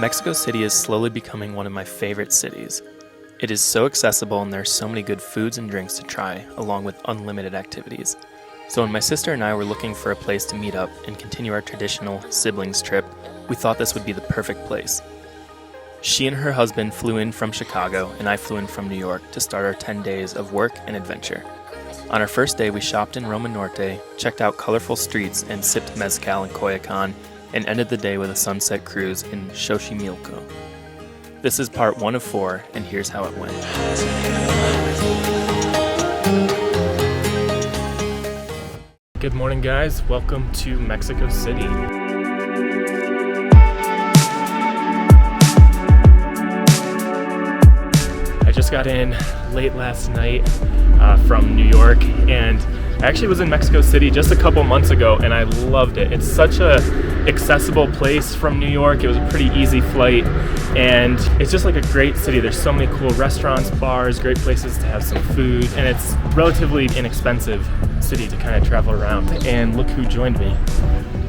Mexico City is slowly becoming one of my favorite cities. It is so accessible and there are so many good foods and drinks to try, along with unlimited activities. So when my sister and I were looking for a place to meet up and continue our traditional siblings trip, we thought this would be the perfect place. She and her husband flew in from Chicago and I flew in from New York to start our 10 days of work and adventure. On our first day, we shopped in Roma Norte, checked out colorful streets and sipped Mezcal in Coyoacan, and ended the day with a sunset cruise in Xochimilco. This is part 1 of 4, and here's how it went. Good morning, guys. Welcome to Mexico City. I just got in late last night from New York, and I actually was in Mexico City just a couple months ago, and I loved it. It's such a accessible place from New York. It was a pretty easy flight, and it's just like a great city. There's so many cool restaurants, bars, great places to have some food, and it's relatively inexpensive city to kind of travel around. And look who joined me.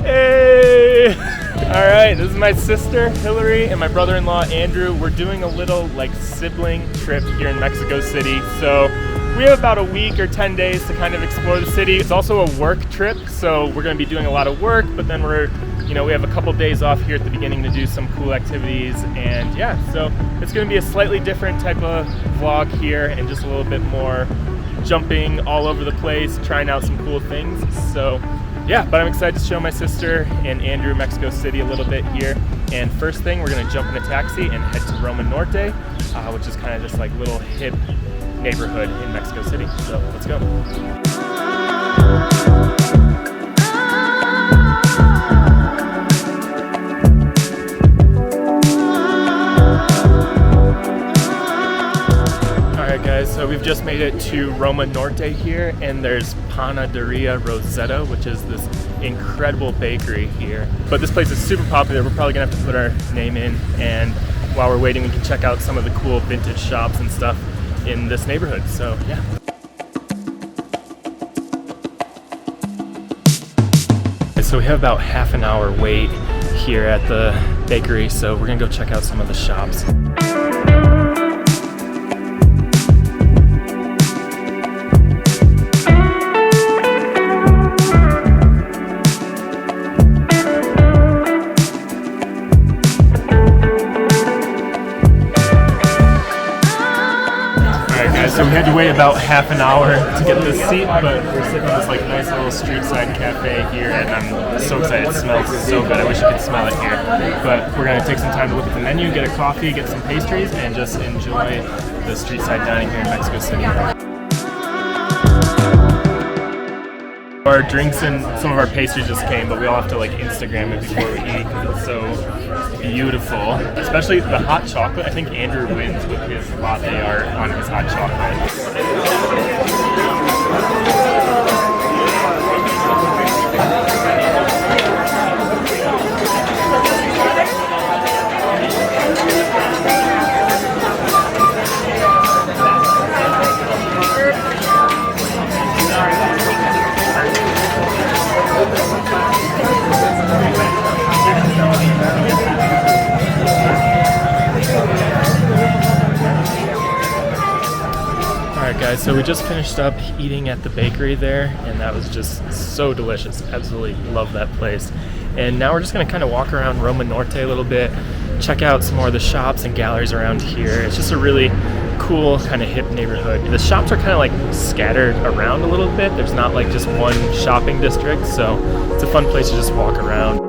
Hey! All right, this is my sister Hillary and my brother-in-law Andrew. We're doing a little like sibling trip here in Mexico City. So we have about a week or 10 days to kind of explore the city. It's also a work trip, so we're going to be doing a lot of work, but then we have a couple days off here at the beginning to do some cool activities. And yeah, so it's going to be a slightly different type of vlog here and just a little bit more jumping all over the place, trying out some cool things. So yeah, but I'm excited to show my sister and Andrew Mexico City a little bit here. And first thing, we're going to jump in a taxi and head to Roma Norte, which is kind of just like little hip neighborhood in Mexico City. So let's go. Alright guys, so we've just made it to Roma Norte here, and there's Panaderia Rosetta, which is this incredible bakery here. But this place is super popular. We're probably gonna have to put our name in, and while we're waiting we can check out some of the cool vintage shops and stuff in this neighborhood. So yeah. So we have about half an hour wait here at the bakery, so we're gonna go check out some of the shops. So we had to wait about half an hour to get this seat, but we're sitting in this like nice little street side cafe here, and I'm so excited. It smells so good. I wish you could smell it here. But we're gonna take some time to look at the menu, get a coffee, get some pastries, and just enjoy the street side dining here in Mexico City. Our drinks and some of our pastries just came, but we all have to like Instagram it before we eat because it's so beautiful. Especially the hot chocolate. I think Andrew wins with his latte art on his hot chocolate. Alright guys, so we just finished up eating at the bakery there, and that was just so delicious. Absolutely love that place. And now we're just going to kind of walk around Roma Norte a little bit, check out some more of the shops and galleries around here. It's just a really cool kind of hip neighborhood. The shops are kind of like scattered around a little bit. There's not like just one shopping district, so it's a fun place to just walk around.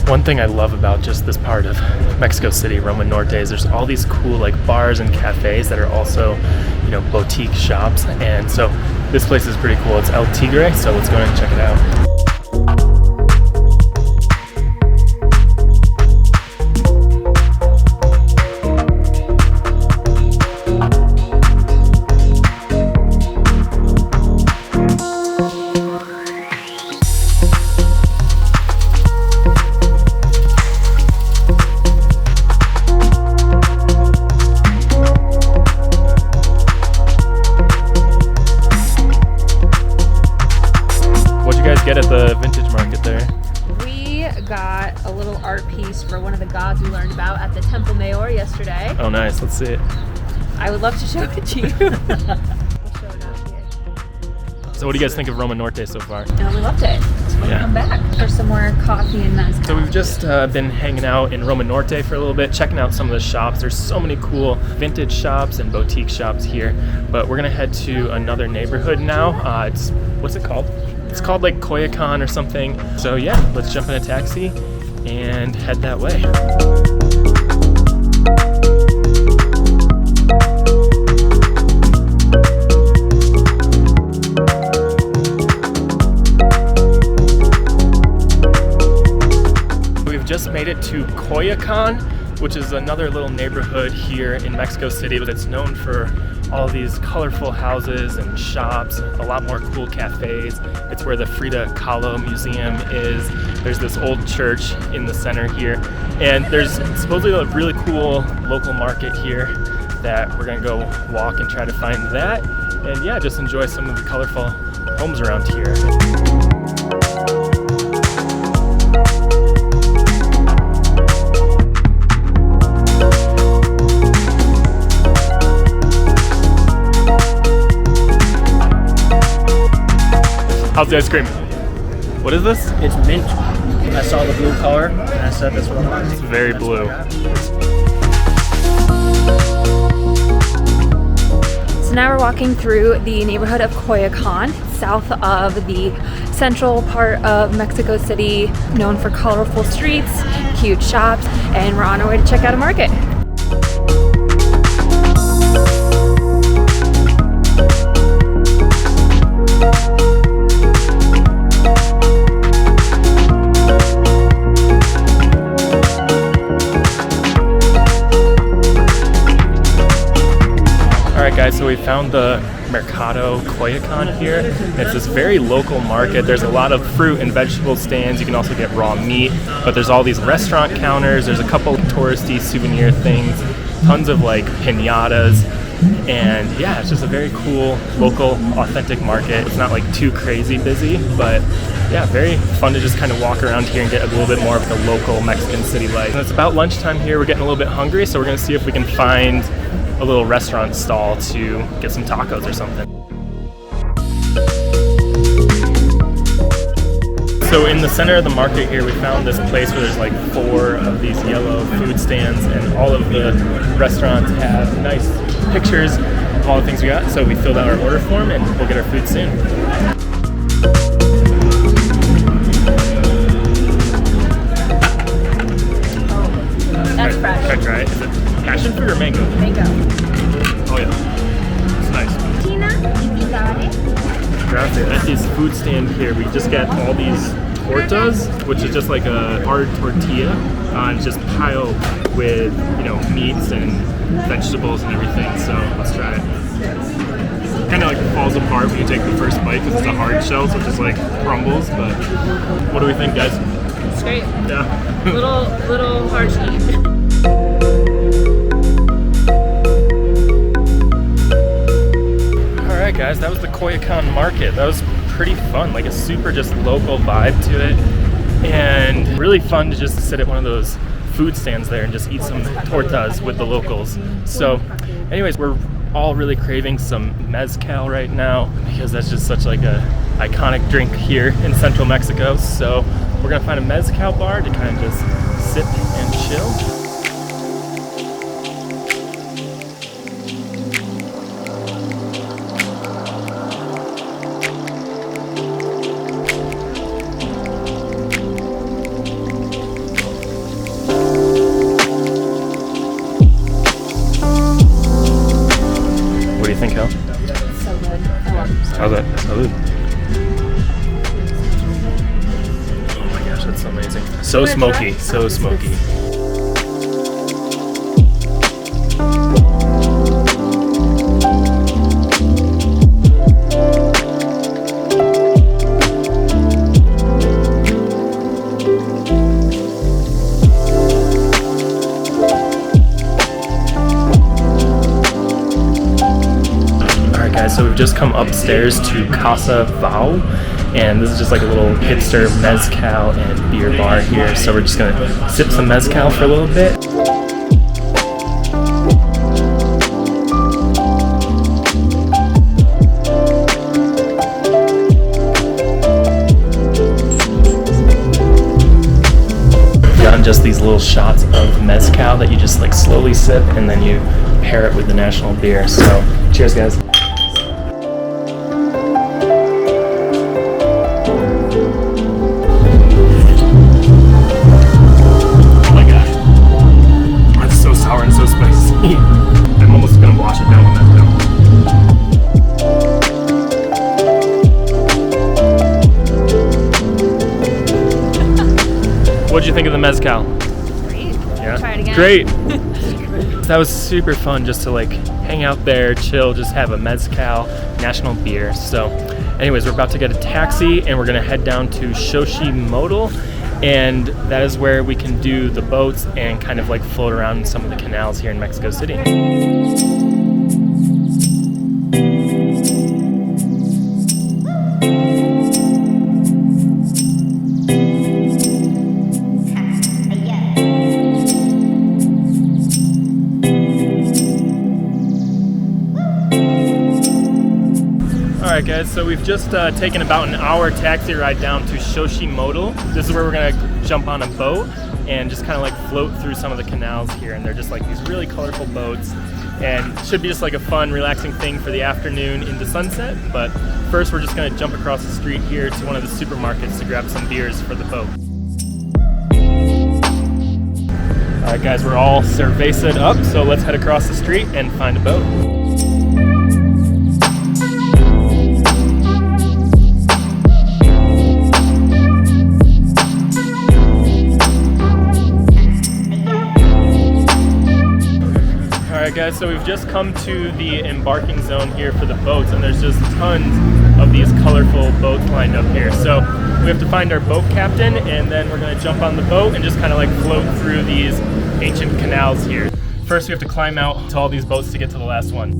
One thing I love about just this part of Mexico City, Roma Norte, is there's all these cool like bars and cafes that are also, boutique shops. And so this place is pretty cool. It's El Tigre, so let's go ahead and check it out. yesterday. Oh, nice. Let's see it. I would love to show it to you. We'll show it out here. So what do you guys think of Roma Norte so far? We loved it. So we'll come back for some more coffee and mezcal. So we've just been hanging out in Roma Norte for a little bit, checking out some of the shops. There's so many cool vintage shops and boutique shops here. But we're gonna head to another neighborhood now. What's it called? It's called like Coyoacon or something. So yeah, let's jump in a taxi and head that way. Just made it to Coyoacan, which is another little neighborhood here in Mexico City. It's known for all these colorful houses and shops, a lot more cool cafes. It's where the Frida Kahlo Museum is. There's this old church in the center here, and there's supposedly a really cool local market here that we're gonna go walk and try to find that, and yeah, just enjoy some of the colorful homes around here. How's the ice cream? What is this? It's mint. I saw the blue color and I said that's what I want. It's very blue. So now we're walking through the neighborhood of Coyoacan, south of the central part of Mexico City, known for colorful streets, cute shops, and we're on our way to check out a market. Alright guys, so we found the Mercado Coyoacan here. It's this very local market. There's a lot of fruit and vegetable stands. You can also get raw meat, but there's all these restaurant counters. There's a couple touristy souvenir things, tons of like piñatas, and yeah, it's just a very cool, local, authentic market. It's not like too crazy busy, but yeah, very fun to just kind of walk around here and get a little bit more of the local Mexican city life. And it's about lunchtime here. We're getting a little bit hungry, so we're gonna see if we can find a little restaurant stall to get some tacos or something. So in the center of the market here, we found this place where there's like 4 of these yellow food stands, and all of the restaurants have nice pictures of all the things we got. So we filled out our order form and we'll get our food soon. That's fresh. Can I try it? Is it passion fruit or mango? Mango. Oh yeah, it's nice. Tina, Gracias. At this food stand here, we just get all these tortas, which is just like a hard tortilla, and just piled with, you know, meats and vegetables and everything. So let's try it. Kind of like falls apart when you take the first bite because it's a hard shell, so it just like crumbles. But what do we think, guys? It's great. Yeah. little hard to eat. Alright guys, that was the Coyoacan market. That was pretty fun, like a super just local vibe to it, and really fun to just sit at one of those food stands there and just eat some tortas with the locals. So anyways, we're all really craving some mezcal right now because that's just such like a iconic drink here in central Mexico. So we're gonna find a mezcal bar to kind of just sip and chill. What do you think, Hal? So good. I love it. How's that? Salud. Oh my gosh, that's so amazing. So smoky, so smoky. So we've just come upstairs to Casa Vau, and this is just like a little hipster mezcal and beer bar here. So we're just gonna sip some mezcal for a little bit. sip, and then you pair it with the national beer. So cheers, guys. Oh my god, that's so sour and so spicy. I'm almost gonna wash it down with that though. What'd you think of the mezcal? Great. Yeah. Try it again. Great. That was super fun just to like hang out there, chill, just have a mezcal, national beer. So anyways, we're about to get a taxi and we're gonna head down to Xochimilco, and that is where we can do the boats and kind of like float around some of the canals here in Mexico City. Alright guys, so we've just taken about an hour taxi ride down to Xochimilco. This is where we're going to jump on a boat and just kind of like float through some of the canals here, and they're just like these really colorful boats, and it should be just like a fun, relaxing thing for the afternoon into sunset. But first we're just going to jump across the street here to one of the supermarkets to grab some beers for the boat. Alright guys, we're all cerveza'd up, so let's head across the street and find a boat. Alright guys, so we've just come to the embarking zone here for the boats, and there's just tons of these colorful boats lined up here. So we have to find our boat captain, and then we're going to jump on the boat and just kind of like float through these ancient canals here. First we have to climb out to all these boats to get to the last one.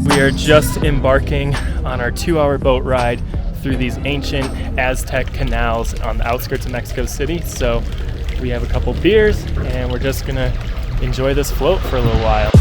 We are just embarking on our 2-hour boat ride through these ancient Aztec canals on the outskirts of Mexico City. So we have a couple beers and we're just gonna enjoy this float for a little while.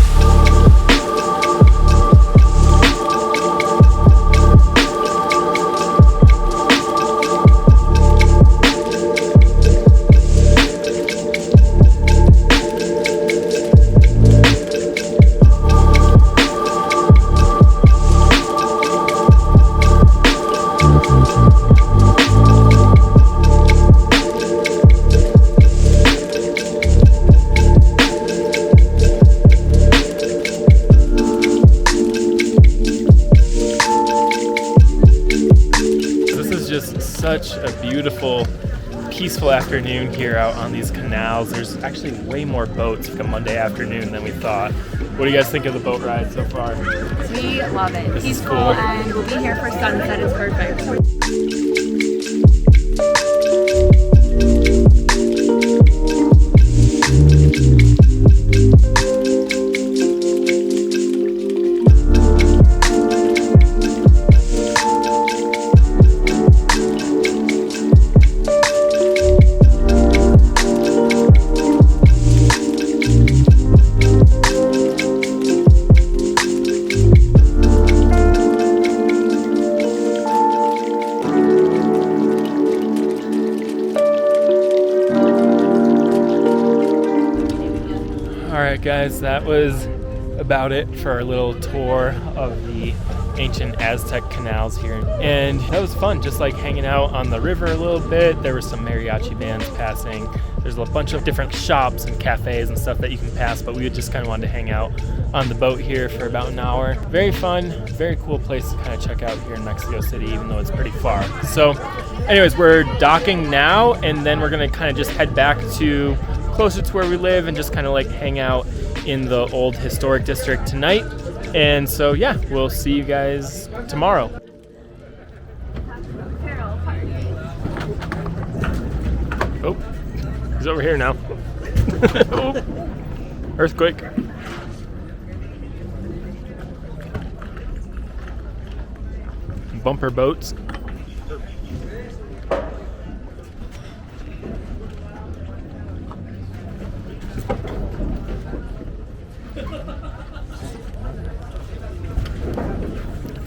Such a beautiful, peaceful afternoon here out on these canals. There's actually way more boats for a Monday afternoon than we thought. What do you guys think of the boat ride so far? We love it. This is Peaceful, cool. and we'll be here for sunset. Is perfect. Alright guys, that was about it for our little tour of the ancient Aztec canals here. And that was fun, just like hanging out on the river a little bit. There were some mariachi bands passing. There's a bunch of different shops and cafes and stuff that you can pass, but we just kind of wanted to hang out on the boat here for about an hour. Very fun, very cool place to kind of check out here in Mexico City, even though it's pretty far. So anyways, we're docking now, and then we're gonna kind of just head back to closer to where we live and just kind of like hang out in the old historic district tonight. And so yeah, we'll see you guys tomorrow. Oh, he's over here now. Oh, earthquake. Bumper boats.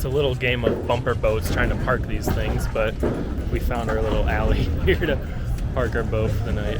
a little game of bumper boats trying to park these things, but we found our little alley here to park our boat for the night.